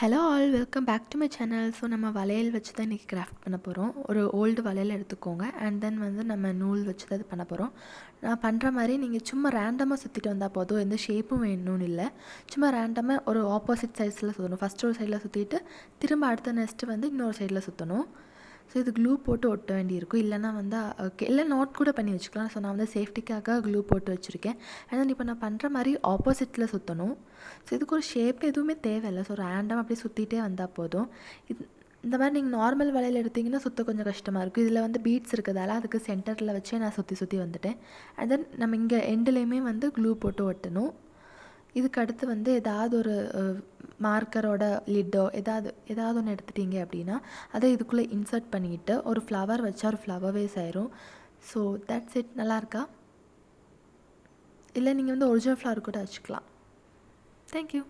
Hello all, welcome back to my channel. So நம்ம வளையல் வச்சு தான் இன்றைக்கி கிராஃப்ட் பண்ண போகிறோம். ஒரு ஓல்டு வளையல் எடுத்துக்கோங்க. அண்ட் தென் நம்ம நூல் வச்சு தான் இது பண்ண போகிறோம். நான் பண்ணுற மாதிரி நீங்கள் சும்மா ரேண்டமாக சுற்றிட்டு வந்தால் போதும். எந்த ஷேப்பும் வேணும்னு இல்லை. சும்மா ரேண்டமாக ஒரு ஆப்போசிட் சைட்ஸில் சுற்றணும். ஃபஸ்ட்டு ஒரு சைடில் சுற்றிட்டு திரும்ப அடுத்த நெக்ஸ்ட்டு இன்னொரு சைடில் சுற்றணும். ஸோ இது க்ளூ போட்டு ஒட்ட வேண்டியிருக்கும். இல்லைனா ஓகே, இல்லை நோட் கூட பண்ணி வச்சுக்கலாம். ஸோ நான் சேஃப்டிக்காக க்ளூ போட்டு வச்சுருக்கேன். அண்ட் இப்போ நான் பண்ணுற மாதிரி ஆப்போசிட்டில் சுற்றணும். ஸோ இதுக்கு ஒரு ஷேப் எதுவுமே தேவையில்லை. ஸோ ரேண்டம் அப்படியே சுற்றிட்டே வந்தால் போதும். இந்த மாதிரி நீங்கள் நார்மல் வளையல் எடுத்திங்கன்னா சுற்ற கொஞ்சம் கஷ்டமாக இருக்கும். இதில் பீட்ஸ் இருக்கிறதால அதுக்கு சென்டரில் வச்சே நான் சுற்றி வந்துட்டேன். அண்ட் தென் நம்ம இங்கே எண்டுலேயுமே க்ளூ போட்டு ஒட்டணும். இதுக்கு அடுத்து ஏதாவது ஒரு மார்க்கரோட லிட்டோ ஏதாவது ஒன்று எடுத்துட்டிங்க அப்படின்னா அதை இதுக்குள்ளே இன்சர்ட் பண்ணிவிட்டு ஒரு ஃப்ளவர் வச்சா ஒரு ஃப்ளவர் வேஸ் ஆயிரும். So that's it. நல்லாயிருக்கா? இல்லை நீங்கள் ஒரிஜினல் ஃப்ளவர் கூட வச்சுக்கலாம். தேங்க்யூ.